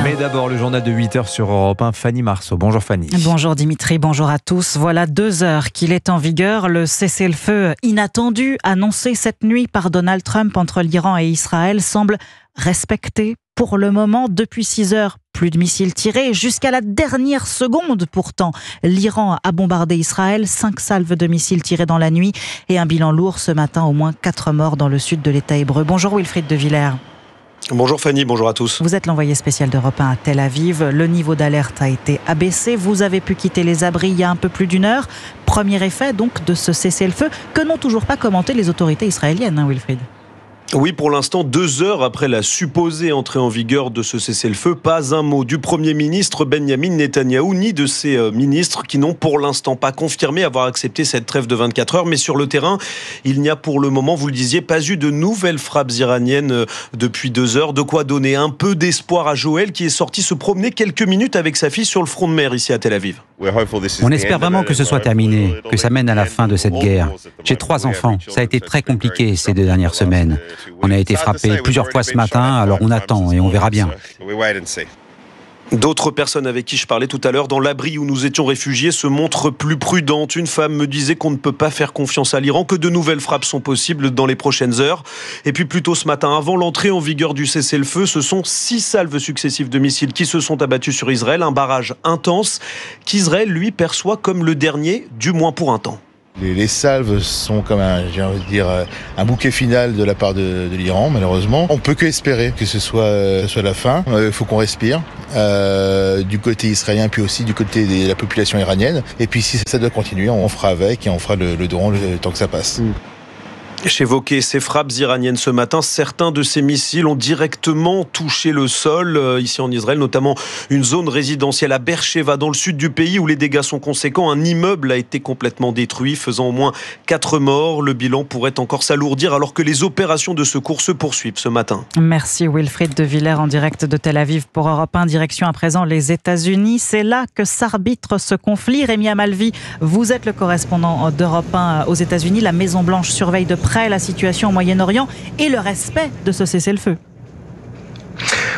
Mais d'abord, le journal de 8h sur Europe 1, Fanny Marceau. Bonjour Fanny. Bonjour Dimitri, bonjour à tous. Voilà 2 heures qu'il est en vigueur. Le cessez-le-feu inattendu, annoncé cette nuit par Donald Trump entre l'Iran et Israël, semble respecté pour le moment. Depuis 6 heures, plus de missiles tirés. Jusqu'à la dernière seconde, pourtant, l'Iran a bombardé Israël. 5 salves de missiles tirés dans la nuit et un bilan lourd ce matin, au moins 4 morts dans le sud de l'État hébreu. Bonjour Wilfried de Villers. Bonjour Fanny, bonjour à tous. Vous êtes l'envoyé spécial d'Europe 1 à Tel Aviv. Le niveau d'alerte a été abaissé. Vous avez pu quitter les abris il y a un peu plus d'1 heure. Premier effet donc de ce cessez-le-feu que n'ont toujours pas commenté les autorités israéliennes, Wilfried. Oui, pour l'instant, 2 heures après la supposée entrée en vigueur de ce cessez-le-feu, pas un mot du Premier ministre Benyamin Netanyahou, ni de ses ministres qui n'ont pour l'instant pas confirmé avoir accepté cette trêve de 24 heures. Mais sur le terrain, il n'y a pour le moment, vous le disiez, pas eu de nouvelles frappes iraniennes depuis 2 heures. De quoi donner un peu d'espoir à Joël qui est sorti se promener quelques minutes avec sa fille sur le front de mer ici à Tel Aviv. On espère vraiment que ce soit terminé, que ça mène à la fin de cette guerre. J'ai 3 enfants, ça a été très compliqué ces 2 dernières semaines. On a été frappé plusieurs fois ce matin, alors on attend et on verra bien. D'autres personnes avec qui je parlais tout à l'heure dans l'abri où nous étions réfugiés se montrent plus prudentes. Une femme me disait qu'on ne peut pas faire confiance à l'Iran, que de nouvelles frappes sont possibles dans les prochaines heures. Et puis plus tôt ce matin, avant l'entrée en vigueur du cessez-le-feu, ce sont 6 salves successives de missiles qui se sont abattus sur Israël. Un barrage intense qu'Israël, lui, perçoit comme le dernier, du moins pour un temps. Les salves sont comme un bouquet final de la part de l'Iran, malheureusement. On peut que espérer que ce soit la fin. Il faut qu'on respire du côté israélien, puis aussi du côté de la population iranienne. Et puis si ça doit continuer, on fera avec et on fera le dos rond le temps que ça passe. J'évoquais ces frappes iraniennes ce matin. Certains de ces missiles ont directement touché le sol, ici en Israël, notamment une zone résidentielle à Beersheva, dans le sud du pays, où les dégâts sont conséquents. Un immeuble a été complètement détruit, faisant au moins 4 morts. Le bilan pourrait encore s'alourdir, alors que les opérations de secours se poursuivent ce matin. Merci Wilfried de Villers, en direct de Tel Aviv pour Europe 1. Direction à présent les États-Unis. C'est là que s'arbitre ce conflit. Rémi Amalvi, vous êtes le correspondant d'Europe 1 aux États-Unis. La Maison-Blanche surveille de près la situation au Moyen-Orient et le respect de ce cessez-le-feu.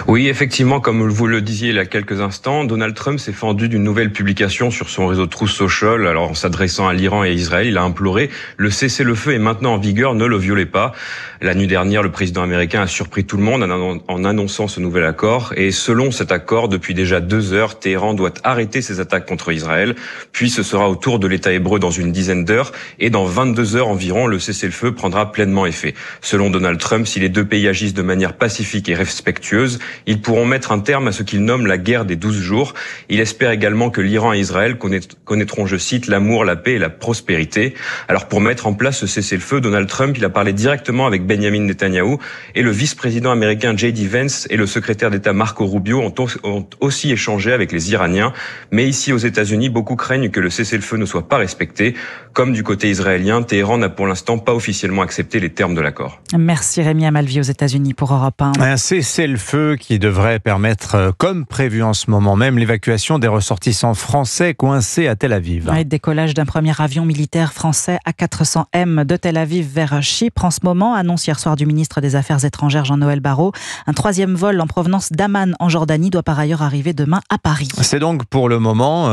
Oui, effectivement, comme vous le disiez il y a quelques instants, Donald Trump s'est fendu d'une nouvelle publication sur son réseau Truth Social. Alors, en s'adressant à l'Iran et à Israël, il a imploré « Le cessez-le-feu est maintenant en vigueur, ne le violez pas ». La nuit dernière, le président américain a surpris tout le monde en annonçant ce nouvel accord. Et selon cet accord, depuis déjà 2 heures, Téhéran doit arrêter ses attaques contre Israël. Puis ce sera au tour de l'État hébreu dans une dizaine d'heures. Et dans 22 heures environ, le cessez-le-feu prendra pleinement effet. Selon Donald Trump, si les 2 pays agissent de manière pacifique et respectueuse, ils pourront mettre un terme à ce qu'il nomme la guerre des 12 jours. Il espère également que l'Iran et Israël connaîtront, je cite, l'amour, la paix et la prospérité. Alors pour mettre en place ce cessez-le-feu, Donald Trump, il a parlé directement avec Benjamin Netanyahou et le vice-président américain J.D. Vance et le secrétaire d'État Marco Rubio ont aussi échangé avec les Iraniens. Mais ici aux États-Unis, beaucoup craignent que le cessez-le-feu ne soit pas respecté. Comme du côté israélien, Téhéran n'a pour l'instant pas officiellement accepté les termes de l'accord. Merci Rémi Amalvi aux États-Unis pour Europe 1. Un cessez-le-feu qui devrait permettre, comme prévu en ce moment même, l'évacuation des ressortissants français coincés à Tel Aviv. Oui, décollage d'un premier avion militaire français A400M de Tel Aviv vers Chypre en ce moment, annonce hier soir du ministre des Affaires étrangères Jean-Noël Barrot. Un 3e vol en provenance d'Amman en Jordanie doit par ailleurs arriver demain à Paris. C'est donc pour le moment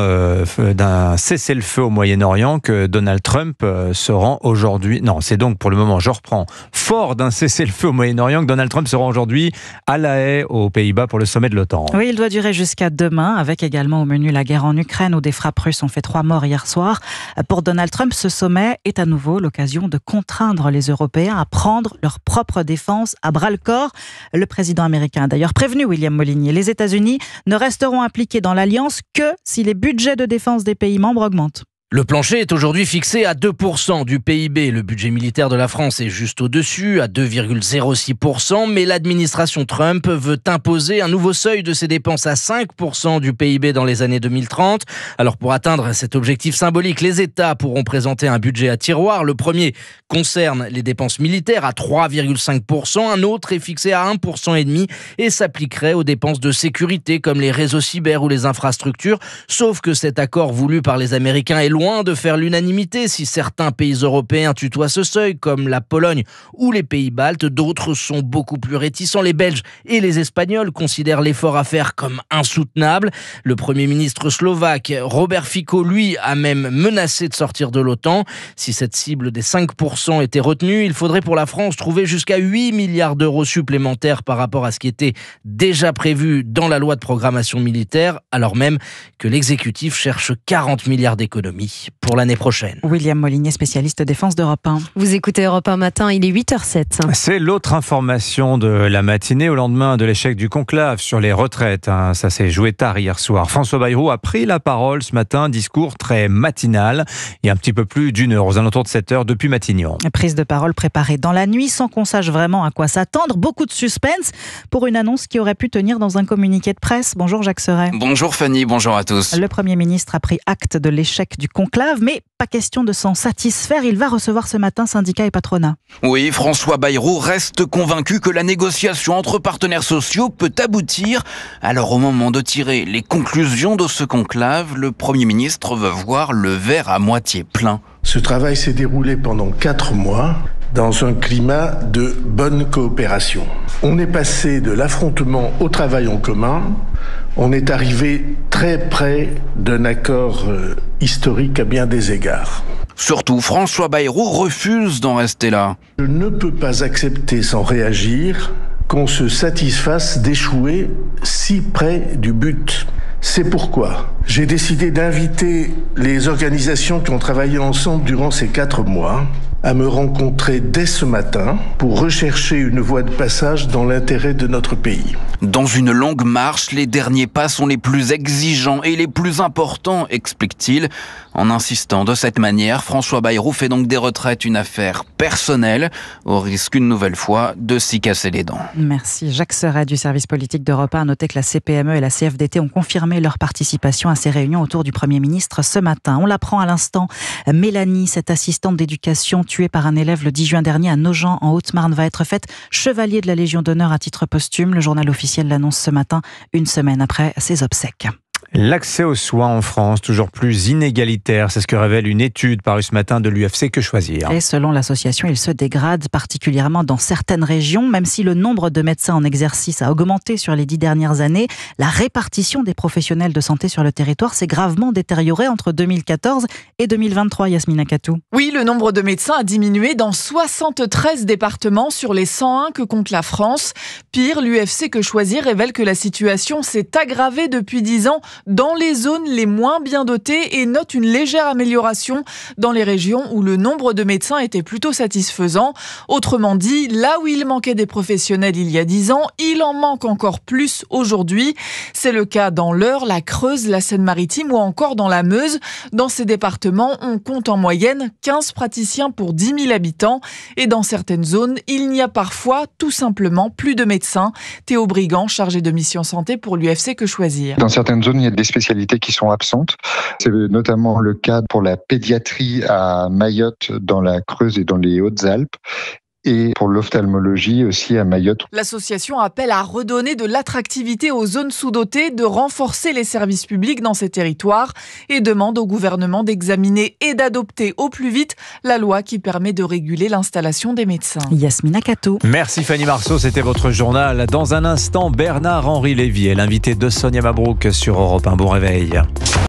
d'un cessez-le-feu au Moyen-Orient que Donald Trump se rend aujourd'hui. Non, c'est donc pour le moment, je reprends, fort d'un cessez-le-feu au Moyen-Orient que Donald Trump se rend aujourd'hui à La Haye, aux Pays-Bas, pour le sommet de l'OTAN. Oui, il doit durer jusqu'à demain, avec également au menu la guerre en Ukraine, où des frappes russes ont fait 3 morts hier soir. Pour Donald Trump, ce sommet est à nouveau l'occasion de contraindre les Européens à prendre leur propre défense à bras-le-corps. Le président américain a d'ailleurs prévenu William Molinier. Les États-Unis ne resteront impliqués dans l'alliance que si les budgets de défense des pays membres augmentent. Le plancher est aujourd'hui fixé à 2% du PIB. Le budget militaire de la France est juste au-dessus, à 2,06%, mais l'administration Trump veut imposer un nouveau seuil de ses dépenses à 5% du PIB dans les années 2030. Alors pour atteindre cet objectif symbolique, les États pourront présenter un budget à tiroir. Le premier concerne les dépenses militaires à 3,5%, un autre est fixé à 1,5% et s'appliquerait aux dépenses de sécurité comme les réseaux cyber ou les infrastructures, sauf que cet accord voulu par les Américains est loin de faire l'unanimité. Si certains pays européens tutoient ce seuil, comme la Pologne ou les pays baltes, d'autres sont beaucoup plus réticents. Les Belges et les Espagnols considèrent l'effort à faire comme insoutenable. Le Premier ministre slovaque, Robert Fico, lui, a même menacé de sortir de l'OTAN. Si cette cible des 5% était retenue, il faudrait pour la France trouver jusqu'à 8 milliards d'euros supplémentaires par rapport à ce qui était déjà prévu dans la loi de programmation militaire, alors même que l'exécutif cherche 40 milliards d'économies pour l'année prochaine. William Molinier, spécialiste défense d'Europe 1. Vous écoutez Europe 1 matin, il est 8h07. C'est l'autre information de la matinée au lendemain de l'échec du conclave sur les retraites. Ça s'est joué tard hier soir. François Bayrou a pris la parole ce matin, discours très matinal. Il y a un petit peu plus d'une heure, aux alentours de 7 heures, depuis Matignon. Prise de parole préparée dans la nuit, sans qu'on sache vraiment à quoi s'attendre. Beaucoup de suspense pour une annonce qui aurait pu tenir dans un communiqué de presse. Bonjour Jacques Serret. Bonjour Fanny, bonjour à tous. Le Premier ministre a pris acte de l'échec du conclave, mais pas question de s'en satisfaire. Il va recevoir ce matin syndicats et patronat. Oui, François Bayrou reste convaincu que la négociation entre partenaires sociaux peut aboutir. Alors au moment de tirer les conclusions de ce conclave, le Premier ministre veut voir le verre à moitié plein. Ce travail s'est déroulé pendant 4 mois dans un climat de bonne coopération. On est passé de l'affrontement au travail en commun. On est arrivé très près d'un accord historique à bien des égards. Surtout, François Bayrou refuse d'en rester là. Je ne peux pas accepter sans réagir qu'on se satisfasse d'échouer si près du but. C'est pourquoi j'ai décidé d'inviter les organisations qui ont travaillé ensemble durant ces 4 mois à me rencontrer dès ce matin pour rechercher une voie de passage dans l'intérêt de notre pays. Dans une longue marche, les derniers pas sont les plus exigeants et les plus importants, explique-t-il. En insistant de cette manière, François Bayrou fait donc des retraites une affaire personnelle, au risque une nouvelle fois de s'y casser les dents. Merci. Jacques Serret du service politique d'Europe 1 a noté que la CPME et la CFDT ont confirmé leur participation à ces réunions autour du Premier ministre ce matin. On l'apprend à l'instant, Mélanie, cette assistante d'éducation tuée par un élève le 10 juin dernier à Nogent en Haute-Marne, va être faite chevalier de la Légion d'honneur à titre posthume. Le journal officiel l'annonce ce matin, une semaine après ses obsèques. L'accès aux soins en France, toujours plus inégalitaire, c'est ce que révèle une étude parue ce matin de l'UFC Que Choisir. Et selon l'association, il se dégrade particulièrement dans certaines régions, même si le nombre de médecins en exercice a augmenté sur les 10 dernières années. La répartition des professionnels de santé sur le territoire s'est gravement détériorée entre 2014 et 2023, Yasmina Katou. Oui, le nombre de médecins a diminué dans 73 départements sur les 101 que compte la France. Pire, l'UFC Que Choisir révèle que la situation s'est aggravée depuis 10 ans dans les zones les moins bien dotées et note une légère amélioration dans les régions où le nombre de médecins était plutôt satisfaisant. Autrement dit, là où il manquait des professionnels il y a 10 ans, il en manque encore plus aujourd'hui. C'est le cas dans l'Eure, la Creuse, la Seine-Maritime ou encore dans la Meuse. Dans ces départements, on compte en moyenne 15 praticiens pour 10 000 habitants. Et dans certaines zones, il n'y a parfois tout simplement plus de médecins. Théo Brigand, chargé de mission santé pour l'UFC Que Choisir. Dans certaines zones, il y a des spécialités qui sont absentes. C'est notamment le cas pour la pédiatrie à Mayotte, dans la Creuse et dans les Hautes-Alpes. Et pour l'ophtalmologie aussi à Mayotte. L'association appelle à redonner de l'attractivité aux zones sous-dotées, de renforcer les services publics dans ces territoires et demande au gouvernement d'examiner et d'adopter au plus vite la loi qui permet de réguler l'installation des médecins. Yasmina Katou. Merci Fanny Marceau, c'était votre journal. Dans un instant, Bernard-Henri Lévy est l'invité de Sonia Mabrouk sur Europe 1. Bon réveil.